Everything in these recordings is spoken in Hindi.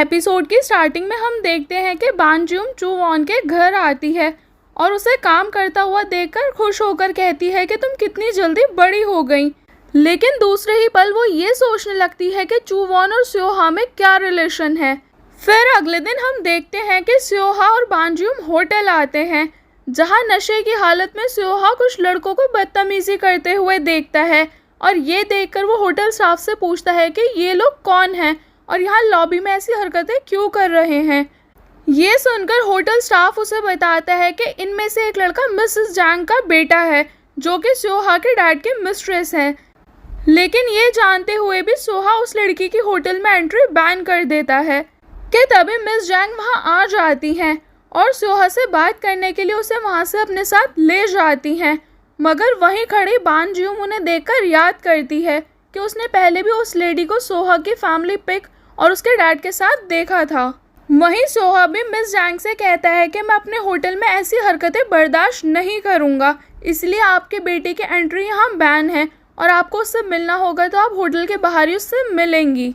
एपिसोड की स्टार्टिंग में हम देखते हैं कि बानज्यूम चू वॉन के घर आती है और उसे काम करता हुआ देखकर खुश होकर कहती है कि तुम कितनी जल्दी बड़ी हो गई। लेकिन दूसरे ही पल वो ये सोचने लगती है कि चू वॉन और स्योहा में क्या रिलेशन है। फिर अगले दिन हम देखते हैं कि स्योहा और बानज्यूम होटल आते हैं, जहां नशे की हालत में स्योहा कुछ लड़कों को बदतमीजी करते हुए देखता है और ये देखकर वो होटल स्टाफ से पूछता है कि ये लोग कौन हैं और यहाँ लॉबी में ऐसी हरकतें क्यों कर रहे हैं। ये सुनकर होटल स्टाफ उसे बताता है कि इनमें से एक लड़का मिसेस जैंग का बेटा है, जो कि स्योहा के डैड की मिस्ट्रेस है। लेकिन ये जानते हुए भी स्योहा उस लड़की की होटल में एंट्री बैन कर देता है कि तभी मिस जैंग वहाँ आ जाती हैं और स्योहा से बात करने के लिए उसे वहाँ से अपने साथ ले जाती हैं। मगर वहीं खड़ी बानज्यूम उन्हें देखकर याद करती है कि उसने पहले भी उस लेडी को स्योहा की फैमिली पिक और उसके डैड के साथ देखा था। वहीं स्योहा भी मिस जैंग से कहता है कि मैं अपने होटल में ऐसी हरकतें बर्दाश्त नहीं करूँगा, इसलिए आपके बेटे की एंट्री यहाँ बैन है और आपको उससे मिलना होगा तो आप होटल के बाहर ही उससे मिलेंगी।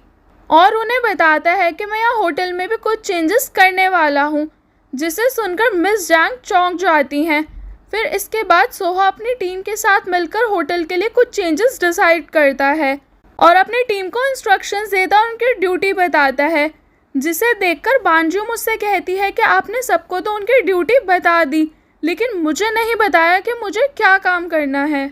और उन्हें बताता है कि मैं यहाँ होटल में भी कुछ चेंजेस करने वाला हूँ, जिसे सुनकर मिस जैंग चौंक जाती हैं। फिर इसके बाद स्योहा अपनी टीम के साथ मिलकर होटल के लिए कुछ चेंजेस डिसाइड करता है और अपनी टीम को इंस्ट्रक्शंस देता और उनकी ड्यूटी बताता है, जिसे देखकर बानज्यूम उससे कहती है कि आपने सबको तो उनकी ड्यूटी बता दी, लेकिन मुझे नहीं बताया कि मुझे क्या काम करना है।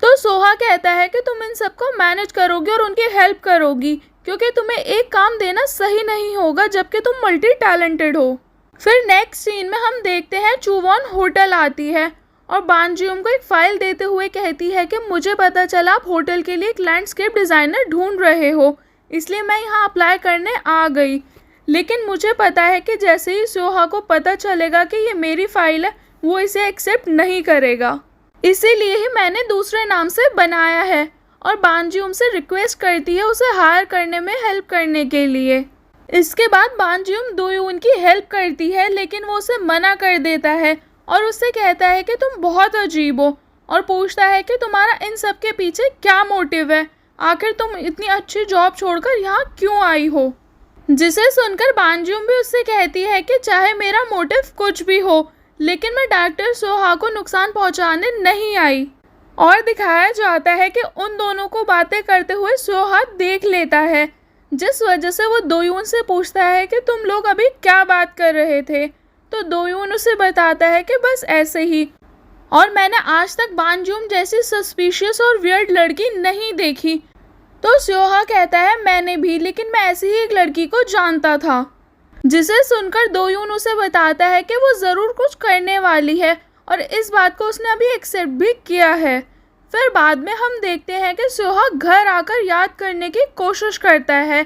तो स्योहा कहता है कि तुम इन सबको मैनेज करोगी और उनकी हेल्प करोगी, क्योंकि तुम्हें एक काम देना सही नहीं होगा जबकि तुम मल्टी टैलेंटेड हो। फिर नेक्स्ट सीन में हम देखते हैं चू वॉन होटल आती है और बानज्यूम को एक फाइल देते हुए कहती है कि मुझे पता चला आप होटल के लिए एक लैंडस्केप डिज़ाइनर ढूंढ रहे हो, इसलिए मैं यहाँ अप्लाई करने आ गई। लेकिन मुझे पता है कि जैसे ही स्योहा को पता चलेगा कि ये मेरी फाइल है, वो इसे एक्सेप्ट नहीं करेगा, इसीलिए ही मैंने दूसरे नाम से बनाया है। और बानज्यूम से रिक्वेस्ट करती है उसे हायर करने में हेल्प करने के लिए। इसके बाद बानज्यूम दोयून की हेल्प करती है, लेकिन वो उसे मना कर देता है और उससे कहता है कि तुम बहुत अजीब हो और पूछता है कि तुम्हारा इन सब के पीछे क्या मोटिव है, आखिर तुम इतनी अच्छी जॉब छोड़कर यहाँ क्यों आई हो। जिसे सुनकर बानज्यूम भी उससे कहती है कि चाहे मेरा मोटिव कुछ भी हो, लेकिन मैं डॉक्टर स्योहा को नुकसान पहुँचाने नहीं आई। और दिखाया जाता है कि उन दोनों को बातें करते हुए स्योहा देख लेता है, जिस वजह से वो दोयून से पूछता है कि तुम लोग अभी क्या बात कर रहे थे। तो दोयून उसे बताता है कि बस ऐसे ही, और मैंने आज तक बानज्यूम जैसी सस्पिशियस और वियर्ड लड़की नहीं देखी। तो स्योहा कहता है मैंने भी, लेकिन मैं ऐसी ही एक लड़की को जानता था। जिसे सुनकर दोयून उसे बताता है कि वो ज़रूर कुछ करने वाली है और इस बात को उसने अभी एक्सेप्ट भी किया है। फिर बाद में हम देखते हैं कि स्योहा घर आकर याद करने की कोशिश करता है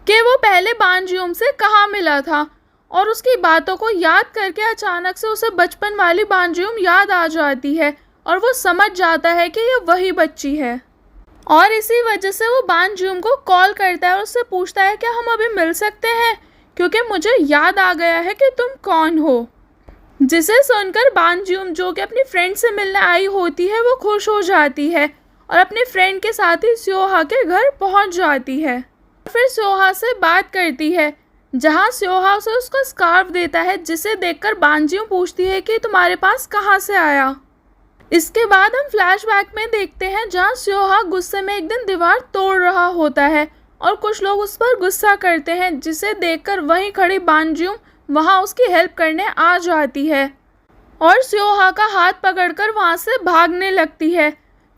कि वो पहले बानज्यूम से कहाँ मिला था, और उसकी बातों को याद करके अचानक से उसे बचपन वाली बानज्यूम याद आ जाती है और वो समझ जाता है कि ये वही बच्ची है। और इसी वजह से वो बानज्यूम को कॉल करता है और उससे पूछता है क्या हम अभी मिल सकते हैं, क्योंकि मुझे याद आ गया है कि तुम कौन हो। जिसे सुनकर बानज्यूम, जो कि अपनी फ्रेंड से मिलने आई होती है, वो खुश हो जाती है और अपने फ्रेंड के साथ ही स्योहा के घर पहुंच जाती है। फिर स्योहा से बात करती है, जहां स्योहा उसे उसका स्कार्फ देता है, जिसे देखकर बानज्यूम पूछती है कि तुम्हारे पास कहाँ से आया। इसके बाद हम फ्लैशबैक में देखते हैं जहां स्योहा गुस्से में एक दिन दीवार तोड़ रहा होता है और कुछ लोग उस पर गुस्सा करते हैं, जिसे देखकर वहीं खड़ी बानज्यूम वहां उसकी हेल्प करने आ जाती है और स्योहा का हाथ पकड़कर वहां से भागने लगती है।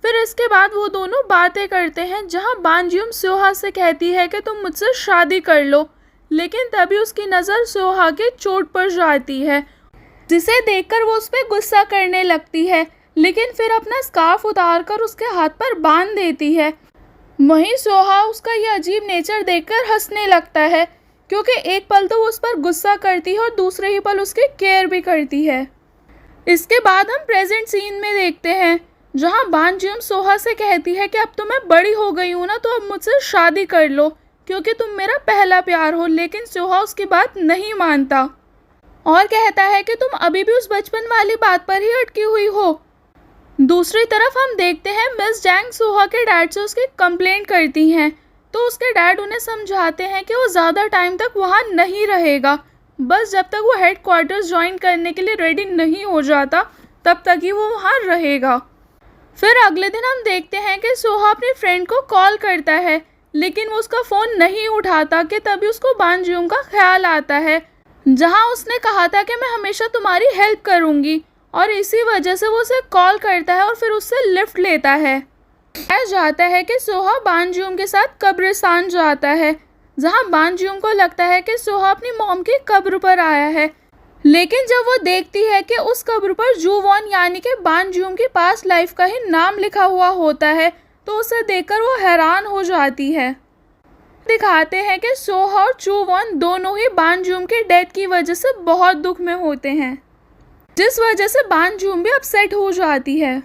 फिर इसके बाद वो दोनों बातें करते हैं, जहां बानज्यूम स्योहा से कहती है कि तुम मुझसे शादी कर लो, लेकिन तभी उसकी नज़र स्योहा के चोट पर जाती है, जिसे देखकर वो उस पर गुस्सा करने लगती है, लेकिन फिर अपना स्कार्फ उतारकर उसके हाथ पर बांध देती है। वहीं स्योहा उसका ये अजीब नेचर देखकर हंसने लगता है, क्योंकि एक पल तो वो उस पर गुस्सा करती है और दूसरे ही पल उसकी केयर भी करती है। इसके बाद हम प्रेजेंट सीन में देखते हैं, जहां बानज्यूम स्योहा से कहती है कि अब तो मैं बड़ी हो गई हूँ ना, तो अब मुझसे शादी कर लो, क्योंकि तुम मेरा पहला प्यार हो। लेकिन स्योहा उसकी बात नहीं मानता और कहता है कि तुम अभी भी उस बचपन वाली बात पर ही अटकी हुई हो। दूसरी तरफ हम देखते हैं मिस जैंग स्योहा के डैड से उसकी कंप्लेंट करती हैं, तो उसके डैड उन्हें समझाते हैं कि वो ज़्यादा टाइम तक वहाँ नहीं रहेगा, बस जब तक वो हेड क्वार्टर्स ज्वाइन करने के लिए रेडी नहीं हो जाता तब तक ही वो वहाँ रहेगा। फिर अगले दिन हम देखते हैं कि सोहा अपनी फ्रेंड को कॉल करता है, लेकिन वो उसका फ़ोन नहीं उठाता कि तभी उसको बानजियोंग का ख्याल आता है, जहाँ उसने कहा था कि मैं हमेशा तुम्हारी हेल्प करूँगी, और इसी वजह से वो उसे कॉल करता है और फिर उससे लिफ्ट लेता है। कहा जाता है कि सोहा बानजियोंग के साथ कब्रिस्तान जाता है, जहाँ बानजियोंग को लगता है कि सोहा अपनी मॉम की कब्र पर आया है, लेकिन जब वो देखती है कि उस कब्र पर जूवॉन यानी कि बानजियोंग की पास्ट लाइफ का ही नाम लिखा हुआ होता है, तो उसे देखकर वो हैरान हो जाती है। दिखाते हैं कि सोहा और चूवॉन दोनों ही बानजियोंग की डेथ की वजह से बहुत दुख में होते हैं, जिस वजह से बानजियोंग भी अपसेट हो जाती है।